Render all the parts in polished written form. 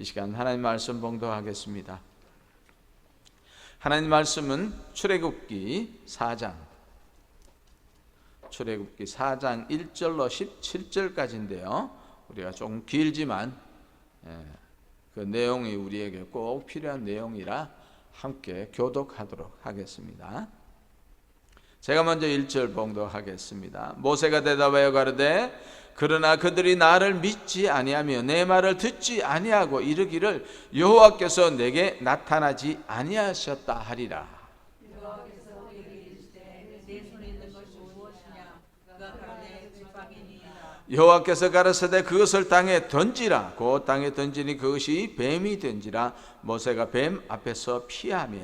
시간 하나님 말씀 봉독하겠습니다. 하나님 말씀은 출애굽기 4장 1절로 17절까지인데요. 우리가 조금 길지만 그 내용이 우리에게 꼭 필요한 내용이라 함께 교독하도록 하겠습니다. 제가 먼저 1절 봉독하겠습니다. 모세가 대답하여 가로되 그러나 그들이 나를 믿지 아니하며 내 말을 듣지 아니하고 이르기를 여호와께서 내게 나타나지 아니하셨다 하리라. 여호와께서 가라사대 그것을 땅에 던지라. 곧 땅에 던지니 그것이 뱀이 된지라. 모세가 뱀 앞에서 피하며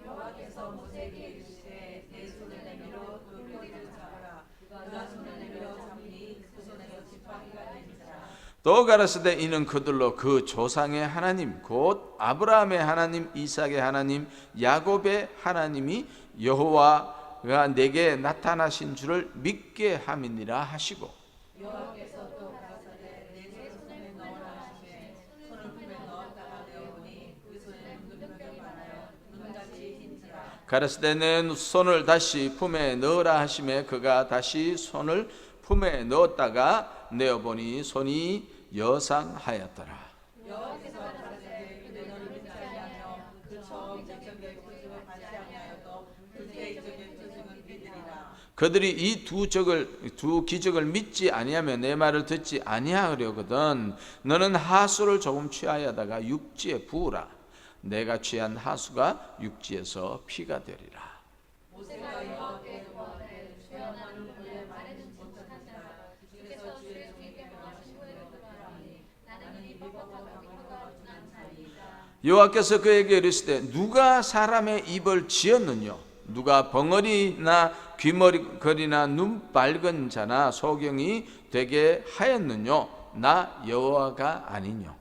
여호와께서 모세에게 이르시되 내 손을 내밀어 돌고기를 잡아라. 그가 손을 내밀어 잡니 그 손에서 지팡이가 된지라. 또 가라사대 이는 그들로 그 조상의 하나님 곧 아브라함의 하나님, 이삭의 하나님, 야곱의 하나님이 여호와가 내게 나타나신 줄을 믿게 함이니라 하시고 여호와께서 또 가라사대 내 손에 넣으라 하시매 손을 품에 넣었다가 내어보니 그 손에 문둥병이 많아요 눈같이 흰지라. 가라사대 내 손을 다시 품에 넣으라 하시매 그가 다시 손을 품에 넣었다가 내어보니 손이 여상하였더라. 여호와께서 가라사대 그대 너를 믿지 아니하며 그 처음 저녁에 표징을 받지 아니하여도 그 뒤에 저녁 표징을 믿으리라. 그들이 이 두 기적을 믿지 아니하며 내 말을 듣지 아니하려거든 너는 하수를 조금 취하여다가 육지에 부으라. 내가 취한 하수가 육지에서 피가 되리라. 모세가 여호와께 구하되 주여 나는 본래 말하지 못하느니라. 주께서 주의 종에게 명하신 대로 하라니 나는 이 미법하고 준한 자이다. 여호와께서 그에게 이르시되 누가 사람의 입을 지었느냐? 누가 벙어리나 귀머거리나 눈 밝은 자나 소경이 되게 하였느뇨? 나 여호와가 아니뇨.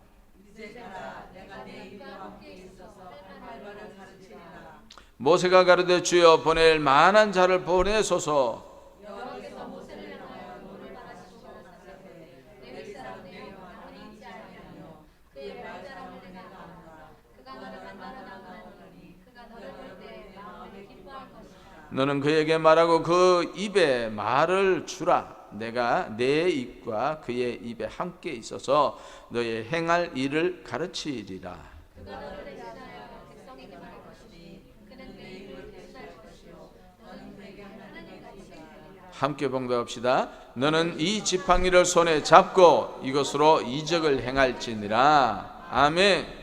모세가 가로되 주여 보낼 만한 자를 보내소서. 여호와께서 모세를 향하여 노를 받으시고 가라사대 내 사람 내 영혼이 있지 아니하며 그의 말자람을 내가 아노라. 그가 너를 만나나오니 그가 너를 볼 때 마음에 기뻐할 것이다. 너는 그에게 말하고 그 입에 말을 주라. 내가 내 입과 그의 입에 함께 있어서 너의 행할 일을 가르치리라. 그가 너를 대신하여 백성에게 말할 것이니 그는 내 입을 대신할 것이요 너는 그에게 하나님의 같이 하리라. 함께 봉독합시다. 너는 이 지팡이를 손에 잡고 이것으로 이적을 행할지니라. 아멘.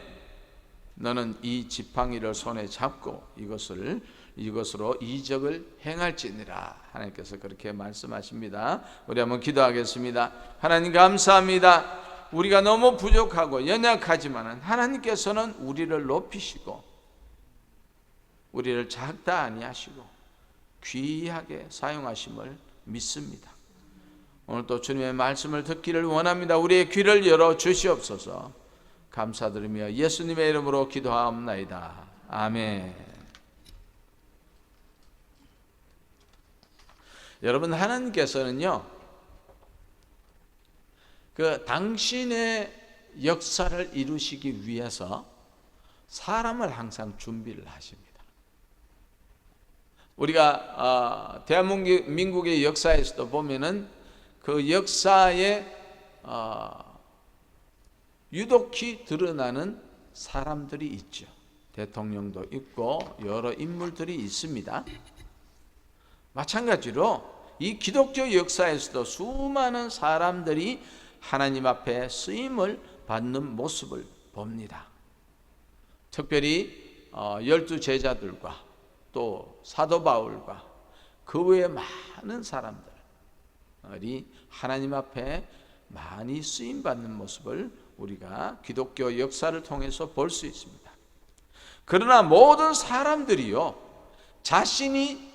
너는 이 지팡이를 손에 잡고 이것으로 이적을 행할지니라. 하나님께서 그렇게 말씀하십니다. 우리 한번 기도하겠습니다. 하나님 감사합니다. 우리가 너무 부족하고 연약하지만 하나님께서는 우리를 높이시고 우리를 작다 아니하시고 귀하게 사용하심을 믿습니다. 오늘 또 주님의 말씀을 듣기를 원합니다. 우리의 귀를 열어 주시옵소서. 감사드리며 예수님의 이름으로 기도하옵나이다. 아멘. 여러분, 하나님께서는요, 그 당신의 역사를 이루시기 위해서 사람을 항상 준비를 하십니다. 우리가 대한민국의 역사에서도 보면은 그 역사에 유독히 드러나는 사람들이 있죠. 대통령도 있고 여러 인물들이 있습니다. 마찬가지로 이 기독교 역사에서도 수많은 사람들이 하나님 앞에 쓰임을 받는 모습을 봅니다. 특별히 12 제자들과 또 사도 바울과 그 외에 많은 사람들이 하나님 앞에 많이 쓰임 받는 모습을 우리가 기독교 역사를 통해서 볼 수 있습니다. 그러나 모든 사람들이요, 자신이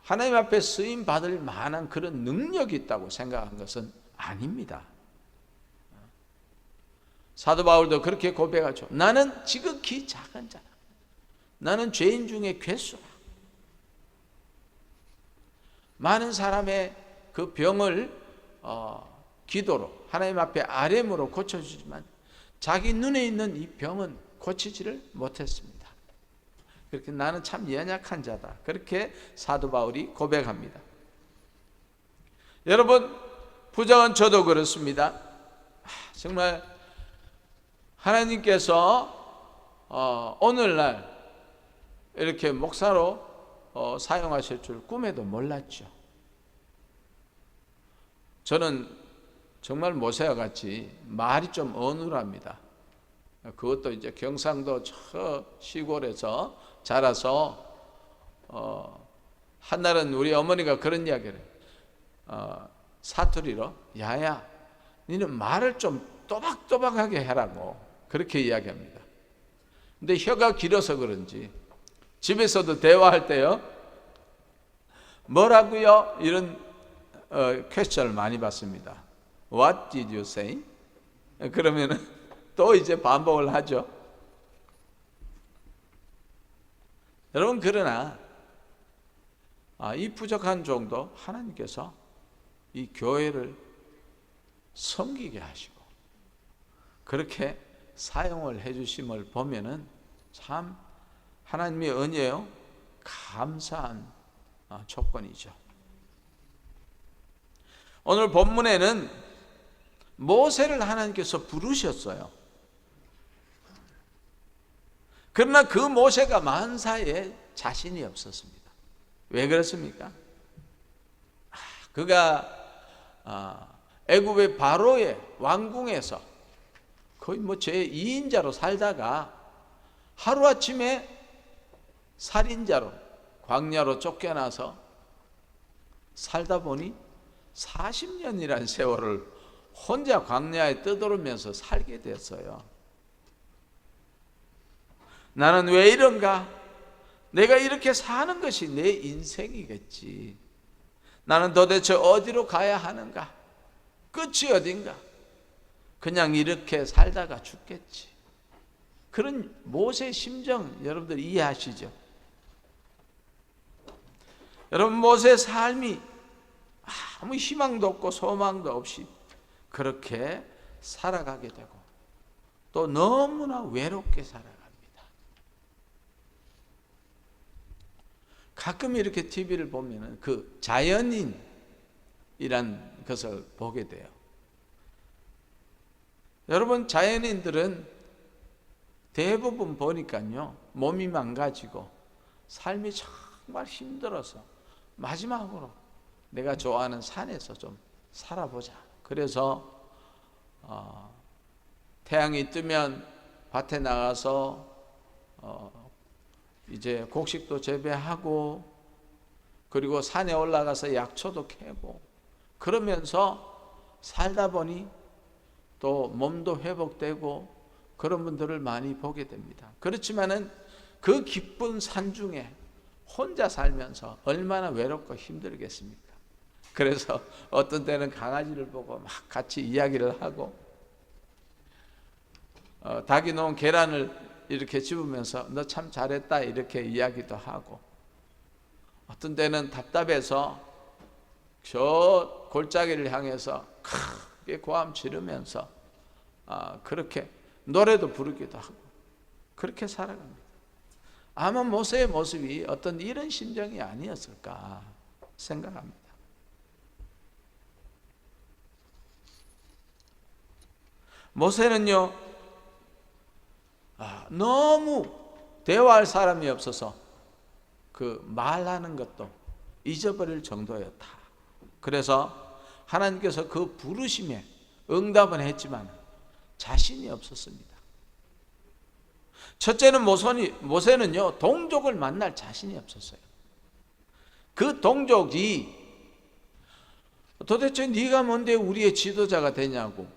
하나님 앞에 쓰임 받을 만한 그런 능력이 있다고 생각한 것은 아닙니다. 사도 바울도 그렇게 고백하죠. 나는 지극히 작은 자다. 나는 죄인 중에 괴수라. 많은 사람의 그 병을 기도로 하나님 앞에 아뢰므로 고쳐주지만 자기 눈에 있는 이 병은 고치지를 못했습니다. 그렇게 나는 참 연약한 자다. 그렇게 사도 바울이 고백합니다. 여러분, 부정한 저도 그렇습니다. 정말 하나님께서 오늘날 이렇게 목사로 사용하실 줄 꿈에도 몰랐죠. 저는 정말 모세와 같이 말이 좀 어눌합니다. 그것도 이제 경상도 저 시골에서 자라서 한날은 우리 어머니가 그런 이야기를 사투리로 야야 니는 말을 좀 또박또박하게 해라고 그렇게 이야기합니다. 근데 혀가 길어서 그런지 집에서도 대화할 때요 뭐라고요? 이런 퀘스천을 많이 받습니다. What did you say? 그러면은 또 이제 반복을 하죠. 여러분, 그러나 이 부족한 정도 하나님께서 이 교회를 섬기게 하시고 그렇게 사용을 해주심을 보면은 참 하나님의 은혜요 감사한 조건이죠. 오늘 본문에는 모세를 하나님께서 부르셨어요. 그러나 그 모세가 만사에 자신이 없었습니다. 왜 그렇습니까? 그가 애굽의 바로의 왕궁에서 거의 제2인자로 살다가 하루아침에 살인자로 광야로 쫓겨나서 살다 보니 40년이라는 세월을 혼자 광야에 떠돌면서 살게 됐어요. 나는 왜 이런가? 내가 이렇게 사는 것이 내 인생이겠지. 나는 도대체 어디로 가야 하는가? 끝이 어딘가? 그냥 이렇게 살다가 죽겠지. 그런 모세의 심정 여러분들 이해하시죠? 여러분, 모세의 삶이 아무 희망도 없고 소망도 없이 그렇게 살아가게 되고 또 너무나 외롭게 살아갑니다. 가끔 이렇게 TV를 보면은 그 자연인이란 것을 보게 돼요. 여러분, 자연인들은 대부분 보니까요 몸이 망가지고 삶이 정말 힘들어서 마지막으로 내가 좋아하는 산에서 좀 살아보자. 그래서 태양이 뜨면 밭에 나가서 이제 곡식도 재배하고 그리고 산에 올라가서 약초도 캐고 그러면서 살다 보니 또 몸도 회복되고 그런 분들을 많이 보게 됩니다. 그렇지만은 그 깊은 산 중에 혼자 살면서 얼마나 외롭고 힘들겠습니까? 그래서 어떤 때는 강아지를 보고 막 같이 이야기를 하고 닭이 놓은 계란을 이렇게 집으면서 너 참 잘했다 이렇게 이야기도 하고 어떤 때는 답답해서 저 골짜기를 향해서 크게 고함 지르면서 그렇게 노래도 부르기도 하고 그렇게 살아갑니다. 아마 모세의 모습이 어떤 이런 심정이 아니었을까 생각합니다. 모세는요 너무 대화할 사람이 없어서 그 말하는 것도 잊어버릴 정도였다. 그래서 하나님께서 그 부르심에 응답은 했지만 자신이 없었습니다. 첫째는 모세는요 동족을 만날 자신이 없었어요. 그 동족이 도대체 네가 뭔데 우리의 지도자가 되냐고,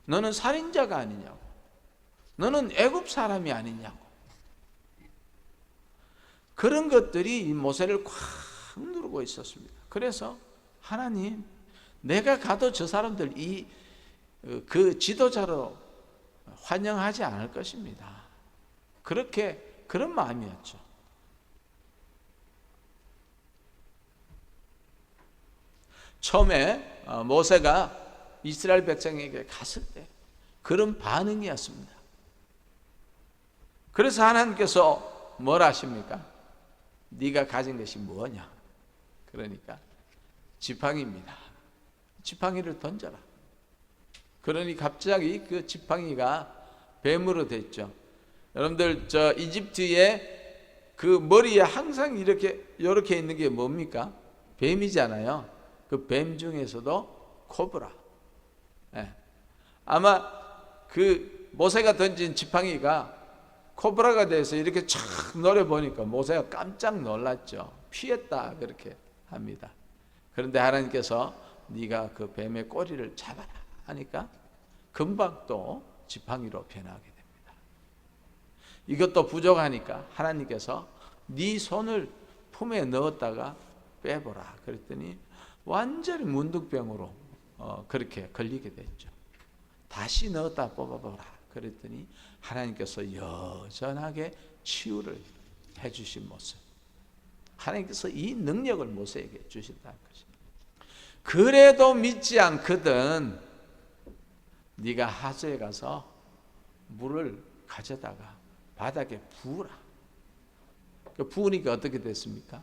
너는 살인자가 아니냐고, 너는 애굽 사람이 아니냐고, 그런 것들이 이 모세를 꽉 누르고 있었습니다. 그래서 하나님, 내가 가도 저 사람들 그 지도자로 환영하지 않을 것입니다. 그런 마음이었죠. 처음에 모세가 이스라엘 백성에게 갔을 때 그런 반응이었습니다. 그래서 하나님께서 뭘 하십니까? 네가 가진 것이 뭐냐? 그러니까 지팡이입니다. 지팡이를 던져라. 그러니 갑자기 그 지팡이가 뱀으로 됐죠. 여러분들 저 이집트의 그 머리에 항상 이렇게 있는 게 뭡니까? 뱀이잖아요. 그 뱀 중에서도 코브라. 예. 아마 그 모세가 던진 지팡이가 코브라가 돼서 이렇게 촥 노려보니까 모세가 깜짝 놀랐죠. 피했다 그렇게 합니다. 그런데 하나님께서 네가 그 뱀의 꼬리를 잡아라 하니까 금방 또 지팡이로 변하게 됩니다. 이것도 부족하니까 하나님께서 네 손을 품에 넣었다가 빼보라 그랬더니 완전히 문득병으로 그렇게 걸리게 됐죠. 다시 넣었다 뽑아보라 그랬더니 하나님께서 여전하게 치유를 해주신 모습. 하나님께서 이 능력을 모세에게 주신다는 것입니다. 그래도 믿지 않거든 네가 하수에 가서 물을 가져다가 바닥에 부으라. 부으니까 어떻게 됐습니까?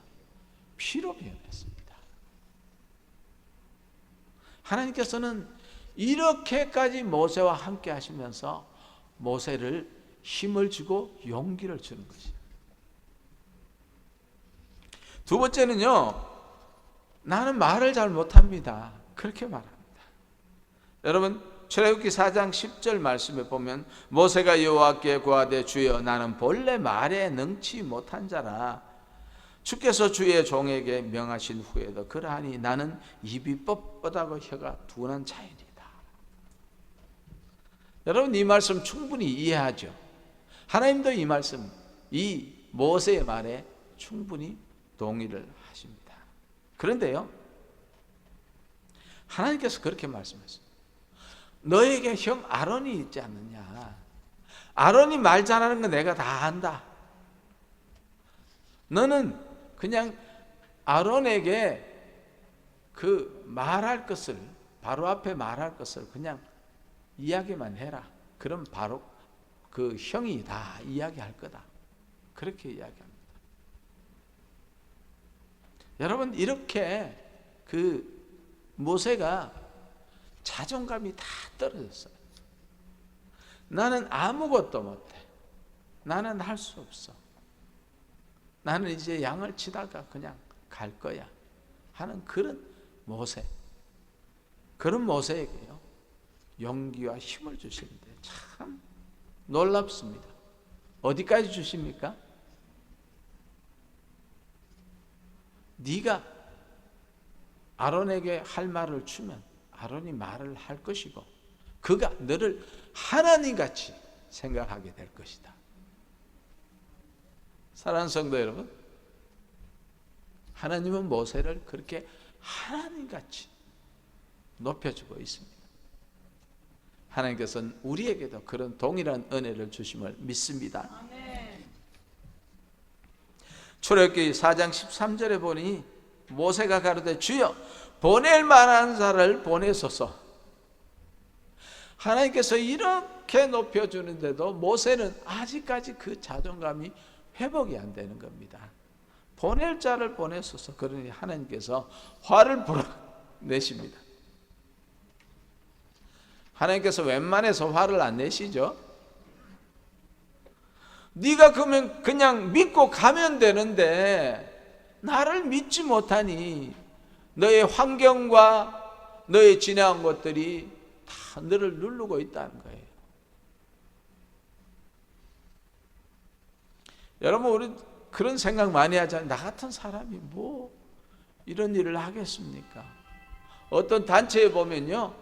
피로 변했습니다. 하나님께서는 이렇게까지 모세와 함께 하시면서 모세를 힘을 주고 용기를 주는 것이에요. 두 번째는요, 나는 말을 잘 못합니다. 그렇게 말합니다. 여러분 출애굽기 4장 10절 말씀에 보면 모세가 여호와께 고하되 주여 나는 본래 말에 능치 못한 자라 주께서 주의 종에게 명하신 후에도 그러하니 나는 입이 뻣뻣하고 혀가 둔한 자이니이다. 여러분 이 말씀 충분히 이해하죠. 하나님도 이 말씀, 이 모세의 말에 충분히 동의를 하십니다. 그런데요, 하나님께서 그렇게 말씀하셨어요. 너에게 형 아론이 있지 않느냐. 아론이 말 잘하는 거 내가 다 안다. 너는 그냥 아론에게 그 말할 것을, 바로 앞에 말할 것을 그냥 이야기만 해라. 그럼 바로 그 형이 다 이야기할 거다. 그렇게 이야기합니다. 여러분 이렇게 그 모세가 자존감이 다 떨어졌어요. 나는 아무것도 못해. 나는 할 수 없어. 나는 이제 양을 치다가 그냥 갈 거야 하는 그런 모세. 그런 모세에게요 용기와 힘을 주시는데 참 놀랍습니다. 어디까지 주십니까? 네가 아론에게 할 말을 주면 아론이 말을 할 것이고 그가 너를 하나님같이 생각하게 될 것이다. 사랑하는 성도 여러분, 하나님은 모세를 그렇게 하나님같이 높여주고 있습니다. 하나님께서는 우리에게도 그런 동일한 은혜를 주심을 믿습니다. 출애굽기 4장 13절에 보니 모세가 가로되 주여 보낼 만한 자를 보내소서. 하나님께서 이렇게 높여주는데도 모세는 아직까지 그 자존감이 회복이 안 되는 겁니다. 보낼 자를 보내소서. 그러니 하나님께서 화를 불어내십니다. 하나님께서 웬만해서 화를 안 내시죠. 네가 그러면 그냥 믿고 가면 되는데 나를 믿지 못하니 너의 환경과 너의 지나온 것들이 다 너를 누르고 있다는 거예요. 여러분 우리 그런 생각 많이 하잖아요. 나 같은 사람이 뭐 이런 일을 하겠습니까? 어떤 단체에 보면요,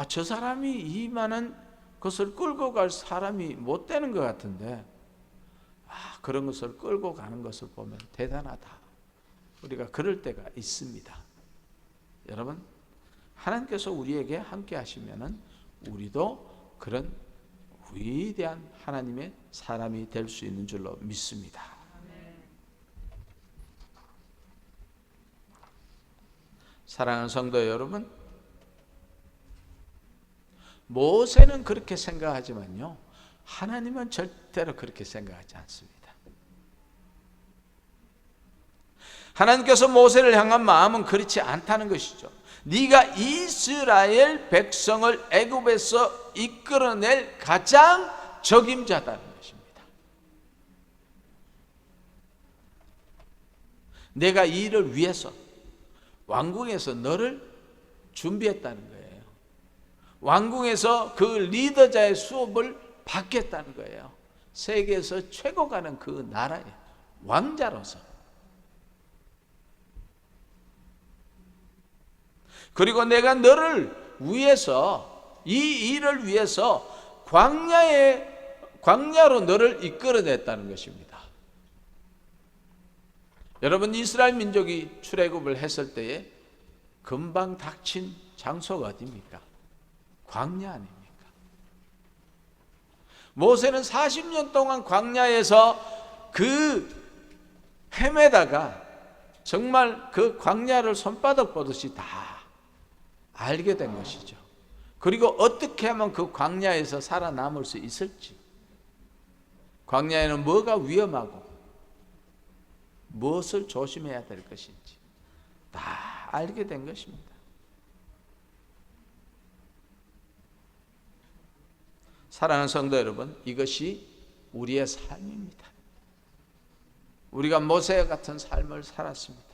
저 사람이 이만한 것을 끌고 갈 사람이 못 되는 것 같은데 그런 것을 끌고 가는 것을 보면 대단하다. 우리가 그럴 때가 있습니다. 여러분 하나님께서 우리에게 함께 하시면은 우리도 그런 위대한 하나님의 사람이 될 수 있는 줄로 믿습니다. 사랑하는 성도 여러분, 모세는 그렇게 생각하지만요, 하나님은 절대로 그렇게 생각하지 않습니다. 하나님께서 모세를 향한 마음은 그렇지 않다는 것이죠. 네가 이스라엘 백성을 애굽에서 이끌어낼 가장 적임자다는 것입니다. 내가 이 일을 위해서 왕궁에서 너를 준비했다는 거예요. 왕궁에서 그 리더자의 수업을 받겠다는 거예요. 세계에서 최고 가는 그 나라의 왕자로서. 그리고 내가 너를 위해서, 이 일을 위해서 광야로 너를 이끌어냈다는 것입니다. 여러분, 이스라엘 민족이 출애굽을 했을 때에 금방 닥친 장소가 어디입니까? 광야 아닙니까? 모세는 40년 동안 광야에서 헤매다가 정말 그 광야를 손바닥 보듯이 다 알게 된 것이죠. 그리고 어떻게 하면 그 광야에서 살아남을 수 있을지, 광야에는 뭐가 위험하고 무엇을 조심해야 될 것인지 다 알게 된 것입니다. 사랑하는 성도 여러분, 이것이 우리의 삶입니다. 우리가 모세와 같은 삶을 살았습니다.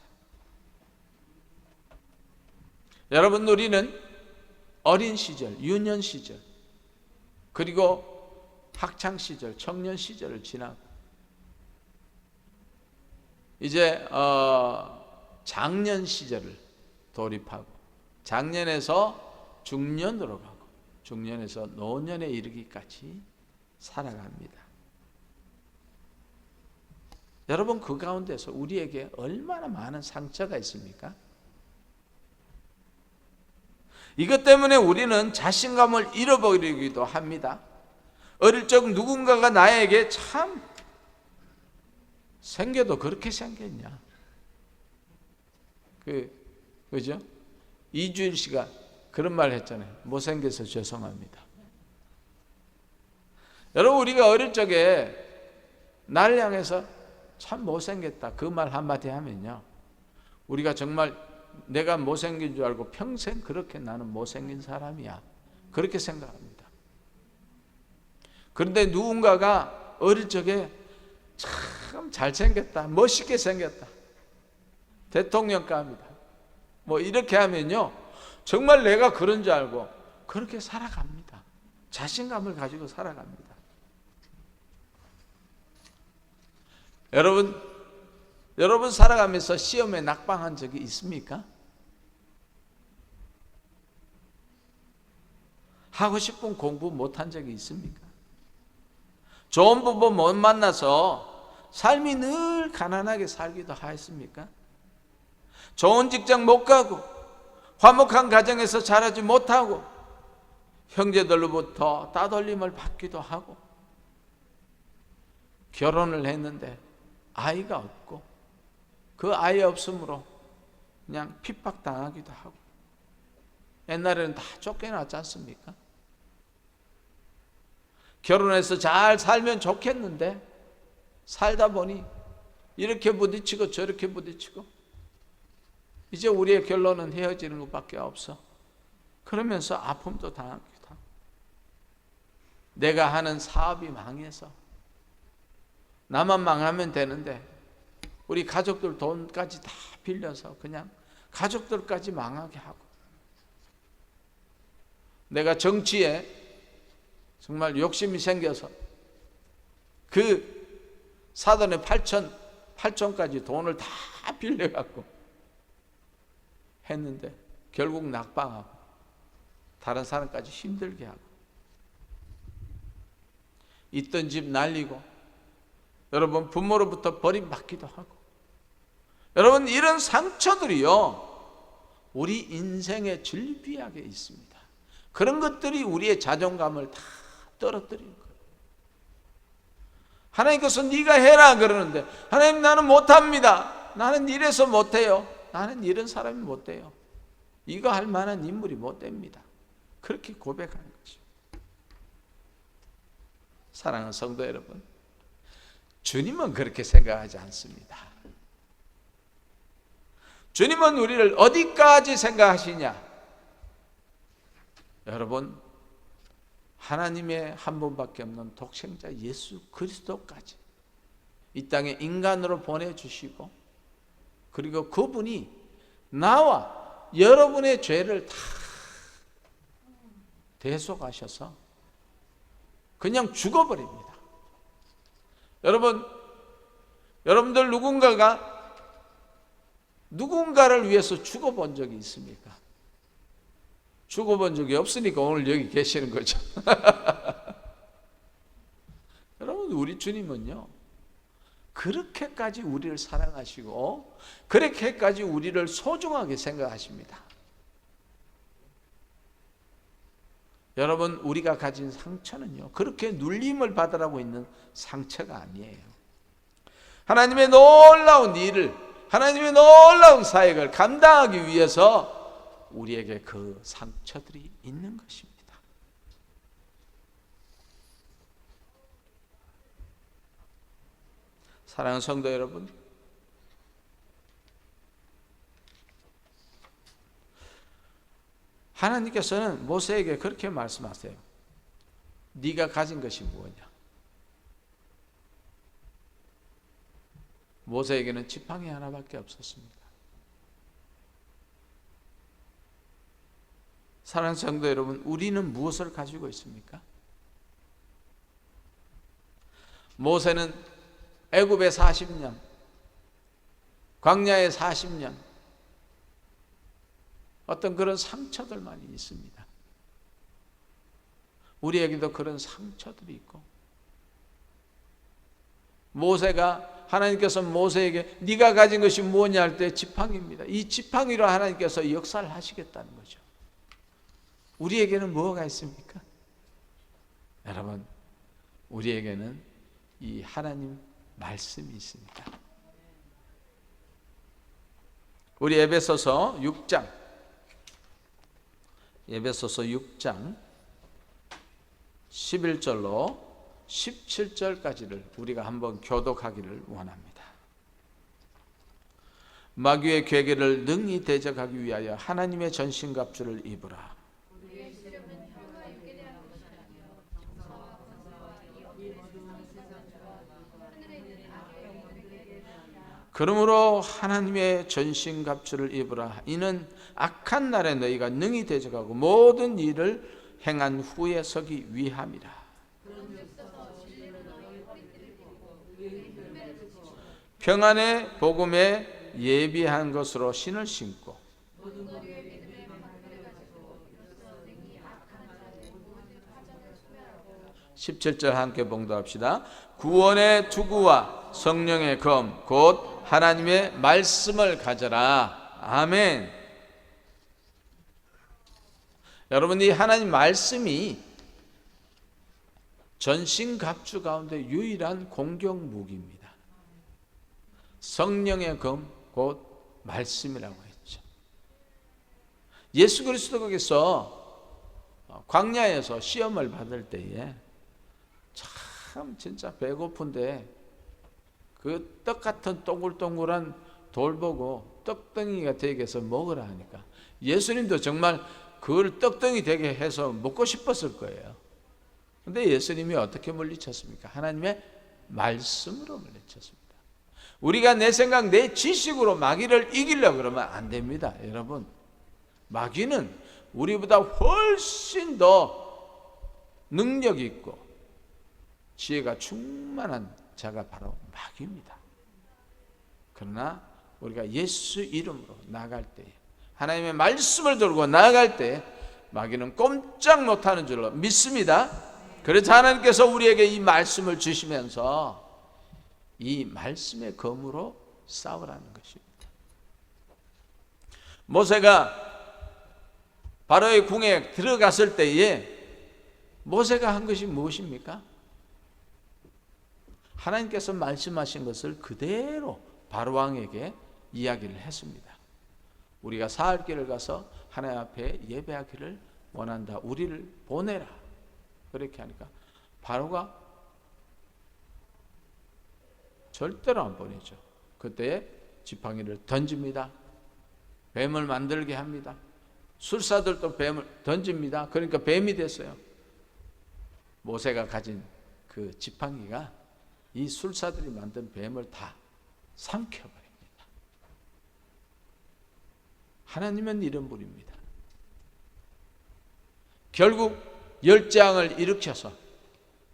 여러분, 우리는 어린 시절, 유년 시절, 그리고 학창 시절, 청년 시절을 지나고 이제 장년 시절을 돌입하고 장년에서 중년으로 가고 중년에서 노년에 이르기까지 살아갑니다. 여러분, 그 가운데서 우리에게 얼마나 많은 상처가 있습니까? 이것 때문에 우리는 자신감을 잃어버리기도 합니다. 어릴 적 누군가가 나에게 참 생겨도 그렇게 생겼냐? 그죠? 이주일 씨가 그런 말 했잖아요. 못생겨서 죄송합니다. 여러분, 우리가 어릴 적에 나를 향해서 참 못생겼다, 그 말 한마디 하면요, 우리가 정말 내가 못생긴 줄 알고 평생 그렇게 나는 못생긴 사람이야, 그렇게 생각합니다. 그런데 누군가가 어릴 적에 참 잘생겼다, 멋있게 생겼다, 대통령감이다, 뭐 이렇게 하면요, 정말 내가 그런 줄 알고 그렇게 살아갑니다. 자신감을 가지고 살아갑니다. 여러분 살아가면서 시험에 낙방한 적이 있습니까? 하고 싶은 공부 못한 적이 있습니까? 좋은 부부 못 만나서 삶이 늘 가난하게 살기도 하였습니까? 좋은 직장 못 가고 화목한 가정에서 자라지 못하고 형제들로부터 따돌림을 받기도 하고 결혼을 했는데 아이가 없고 그 아이 없음으로 그냥 핍박당하기도 하고, 옛날에는 다 쫓겨났지 않습니까? 결혼해서 잘 살면 좋겠는데 살다 보니 이렇게 부딪히고 저렇게 부딪히고 이제 우리의 결론은 헤어지는 것밖에 없어. 그러면서 아픔도 당하기도 하고, 내가 하는 사업이 망해서 나만 망하면 되는데 우리 가족들 돈까지 다 빌려서 그냥 가족들까지 망하게 하고, 내가 정치에 정말 욕심이 생겨서 그 사돈의 8천까지 돈을 다 빌려갖고 했는데 결국 낙방하고 다른 사람까지 힘들게 하고, 있던 집 날리고, 여러분 부모로부터 버림받기도 하고, 여러분 이런 상처들이요 우리 인생의 즐비하게 있습니다. 그런 것들이 우리의 자존감을 다 떨어뜨리는 거예요. 하나님께서 네가 해라 그러는데, 하나님 나는 못합니다, 나는 이래서 못해요, 나는 이런 사람이 못돼요, 이거 할 만한 인물이 못 됩니다, 그렇게 고백하는 거죠. 사랑하는 성도 여러분, 주님은 그렇게 생각하지 않습니다. 주님은 우리를 어디까지 생각하시냐? 여러분, 하나님의 한 분밖에 없는 독생자 예수 그리스도까지 이 땅에 인간으로 보내주시고, 그리고 그분이 나와 여러분의 죄를 다 대속하셔서 그냥 죽어버립니다. 여러분들 누군가를 위해서 죽어본 적이 있습니까? 죽어본 적이 없으니까 오늘 여기 계시는 거죠. 여러분, 우리 주님은요, 그렇게까지 우리를 사랑하시고 그렇게까지 우리를 소중하게 생각하십니다. 여러분, 우리가 가진 상처는요, 그렇게 눌림을 받으라고 있는 상처가 아니에요. 하나님의 놀라운 일을, 하나님의 놀라운 사역을 감당하기 위해서 우리에게 그 상처들이 있는 것입니다. 사랑하는 성도 여러분, 하나님께서는 모세에게 그렇게 말씀하세요. 네가 가진 것이 무엇이냐? 모세에게는 지팡이 하나밖에 없었습니다. 사랑하는 성도 여러분, 우리는 무엇을 가지고 있습니까? 모세는 애굽에 40년, 광야에 40년, 어떤 그런 상처들만 있습니다. 우리에게도 그런 상처들이 있고, 하나님께서 모세에게 네가 가진 것이 무엇냐 할 때 지팡이입니다. 이 지팡이로 하나님께서 역사를 하시겠다는 거죠. 우리에게는 뭐가 있습니까? 여러분, 우리에게는 이 하나님 말씀이 있습니다. 우리 에베소서 6장 11절로 17절까지를 우리가 한번 교독하기를 원합니다. 마귀의 괴계를 능히 대적하기 위하여 하나님의 전신갑주를 입으라. 그러므로 하나님의 전신갑주를 입으라. 이는 악한 날에 너희가 능히 대적하고 모든 일을 행한 후에 서기 위함이라. 평안의 복음에 예비한 것으로 신을 신고 17절 함께 봉독합시다. 구원의 투구와 성령의 검 곧 하나님의 말씀을 가져라. 아멘. 여러분, 이 하나님 말씀이 전신갑주 가운데 유일한 공격 무기입니다. 성령의 검 곧 말씀이라고 했죠. 예수 그리스도께서 광야에서 시험을 받을 때에 참 진짜 배고픈데 그 떡 같은 동글동글한 돌 보고 떡덩이가 되게 해서 먹으라 하니까 예수님도 정말 그걸 떡덩이 되게 해서 먹고 싶었을 거예요. 근데 예수님이 어떻게 물리쳤습니까? 하나님의 말씀으로 물리쳤습니다. 우리가 내 생각, 내 지식으로 마귀를 이기려고 그러면 안 됩니다. 여러분, 마귀는 우리보다 훨씬 더 능력 있고 지혜가 충만한 자가 바로 마귀입니다. 그러나 우리가 예수 이름으로 나아갈 때, 하나님의 말씀을 들고 나아갈 때 마귀는 꼼짝 못하는 줄로 믿습니다. 그래서 하나님께서 우리에게 이 말씀을 주시면서 이 말씀의 검으로 싸우라는 것입니다. 모세가 바로의 궁에 들어갔을 때에 모세가 한 것이 무엇입니까? 하나님께서 말씀하신 것을 그대로 바로왕에게 이야기를 했습니다. 우리가 사흘길을 가서 하나님 앞에 예배하기를 원한다. 우리를 보내라. 그렇게 하니까 바로가 절대로 안 보내죠. 그때 지팡이를 던집니다. 뱀을 만들게 합니다. 술사들도 뱀을 던집니다. 그러니까 뱀이 됐어요. 모세가 가진 그 지팡이가 이 술사들이 만든 뱀을 다 삼켜버립니다. 하나님은 이런 분입니다. 결국 열장을 일으켜서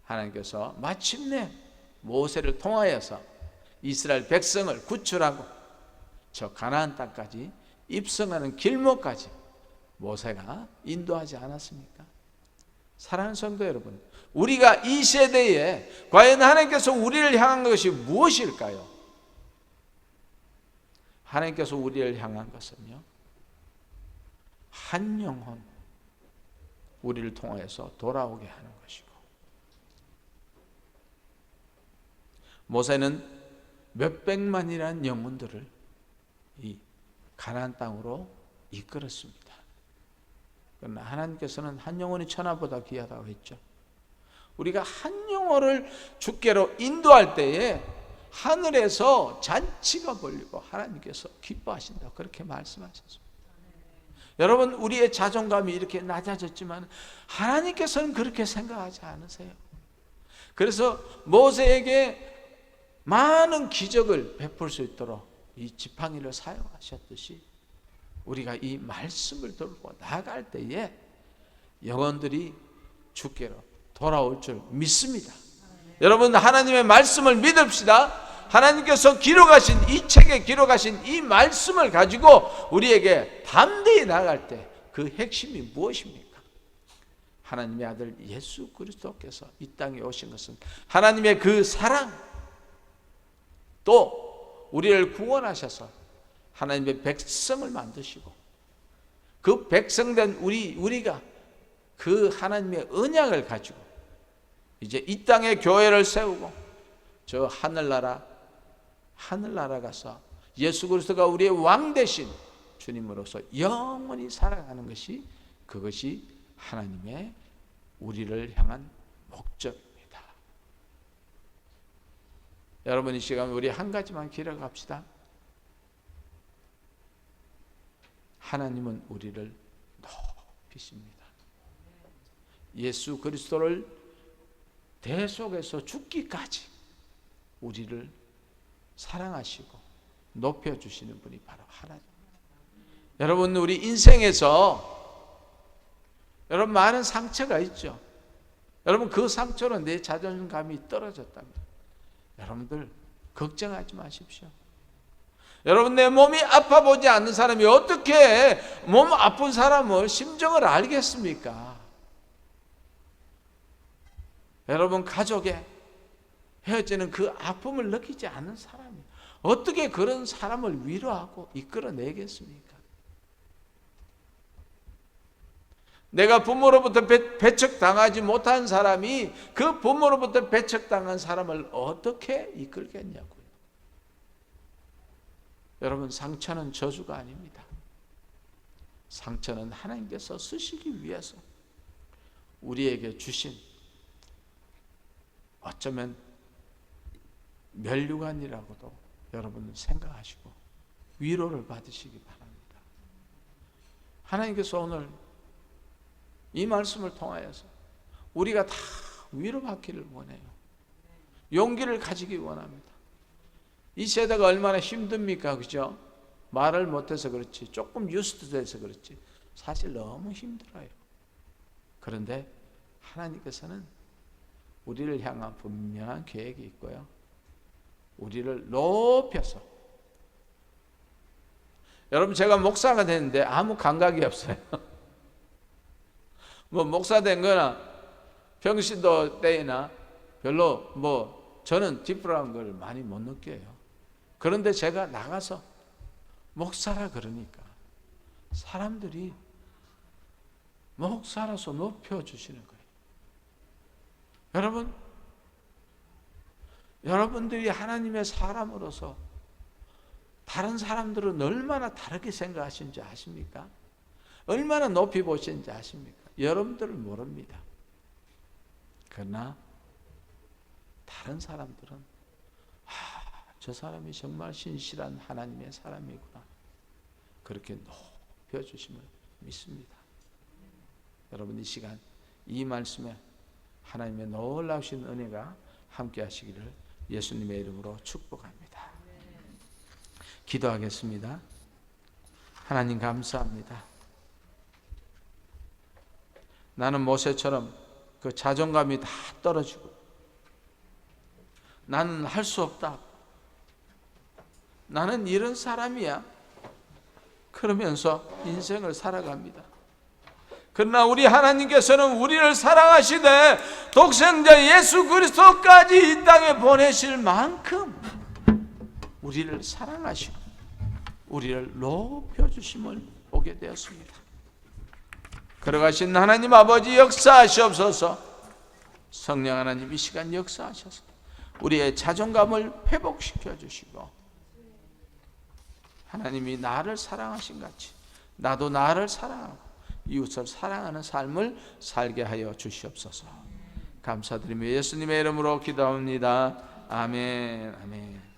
하나님께서 마침내 모세를 통하여서 이스라엘 백성을 구출하고 저 가나안 땅까지 입성하는 길목까지 모세가 인도하지 않았습니까? 사랑하는 성도 여러분, 우리가 이 세대에 과연 하나님께서 우리를 향한 것이 무엇일까요? 하나님께서 우리를 향한 것은요, 한 영혼 우리를 통하여서 돌아오게 하는 것이고, 모세는 몇백만이라는 영혼들을 이 가나안 땅으로 이끌었습니다. 그러나 하나님께서는 한 영혼이 천하보다 귀하다고 했죠. 우리가 한 영혼을 주께로 인도할 때에 하늘에서 잔치가 벌리고 하나님께서 기뻐하신다, 그렇게 말씀하셨습니다. 여러분, 우리의 자존감이 이렇게 낮아졌지만 하나님께서는 그렇게 생각하지 않으세요. 그래서 모세에게 많은 기적을 베풀 수 있도록 이 지팡이를 사용하셨듯이 우리가 이 말씀을 들고 나아갈 때에 영혼들이 주께로 돌아올 줄 믿습니다. 여러분, 하나님의 말씀을 믿읍시다. 하나님께서 기록하신 이 책에 기록하신 이 말씀을 가지고 우리에게 담대히 나아갈 때 그 핵심이 무엇입니까? 하나님의 아들 예수 그리스도께서 이 땅에 오신 것은 하나님의 그 사랑, 또 우리를 구원하셔서 하나님의 백성을 만드시고 그 백성된 우리가 그 하나님의 언약을 가지고 이제 이 땅에 교회를 세우고 저 하늘나라 가서 예수 그리스도가 우리의 왕 되신 주님으로서 영원히 살아가는 것이, 그것이 하나님의 우리를 향한 목적입니다. 여러분, 이 시간 우리 한 가지만 기억합시다. 하나님은 우리를 높이십니다. 예수 그리스도를 대속해서 죽기까지 우리를 사랑하시고 높여주시는 분이 바로 하나님. 여러분, 우리 인생에서 여러분 많은 상처가 있죠. 여러분, 그 상처로 내 자존감이 떨어졌다면 여러분들 걱정하지 마십시오. 여러분, 내 몸이 아파 보지 않는 사람이 어떻게 몸 아픈 사람의 심정을 알겠습니까? 여러분, 가족에 헤어지는 그 아픔을 느끼지 않는 사람이 어떻게 그런 사람을 위로하고 이끌어내겠습니까? 내가 부모로부터 배척당하지 못한 사람이 그 부모로부터 배척당한 사람을 어떻게 이끌겠냐고요. 여러분, 상처는 저주가 아닙니다. 상처는 하나님께서 쓰시기 위해서 우리에게 주신, 어쩌면 면류관이라고도 여러분은 생각하시고 위로를 받으시기 바랍니다. 하나님께서 오늘 이 말씀을 통하여서 우리가 다 위로받기를 원해요. 용기를 가지기 원합니다. 이 세대가 얼마나 힘듭니까? 그죠? 말을 못해서 그렇지, 조금 유스트돼서 그렇지, 사실 너무 힘들어요. 그런데 하나님께서는 우리를 향한 분명한 계획이 있고요, 우리를 높여서, 여러분, 제가 목사가 됐는데 아무 감각이 없어요. 뭐 목사 된 거나 평신도 때나 별로 저는 디프라는 걸 많이 못 느껴요. 그런데 제가 나가서 목사라 그러니까 사람들이 목사라서 높여주시는 거예요. 여러분들이 하나님의 사람으로서 다른 사람들은 얼마나 다르게 생각하시는지 아십니까? 얼마나 높이 보시는지 아십니까? 여러분들은 모릅니다. 그러나 다른 사람들은 저 사람이 정말 신실한 하나님의 사람이구나, 그렇게 높여주심을 믿습니다. 여러분, 이 시간 이 말씀에 하나님의 놀라우신 은혜가 함께 하시기를 예수님의 이름으로 축복합니다. 기도하겠습니다. 하나님 감사합니다. 나는 모세처럼 그 자존감이 다 떨어지고 나는 할 수 없다, 나는 이런 사람이야, 그러면서 인생을 살아갑니다. 그러나 우리 하나님께서는 우리를 사랑하시되 독생자 예수 그리스도까지 이 땅에 보내실 만큼 우리를 사랑하시고 우리를 높여주심을 보게 되었습니다. 걸어가신 하나님 아버지 역사하시옵소서. 성령 하나님 이 시간 역사하셔서 우리의 자존감을 회복시켜 주시고 하나님이 나를 사랑하신 같이 나도 나를 사랑하고 이웃을 사랑하는 삶을 살게 하여 주시옵소서. 감사드리며 예수님의 이름으로 기도합니다. 아멘. 아멘.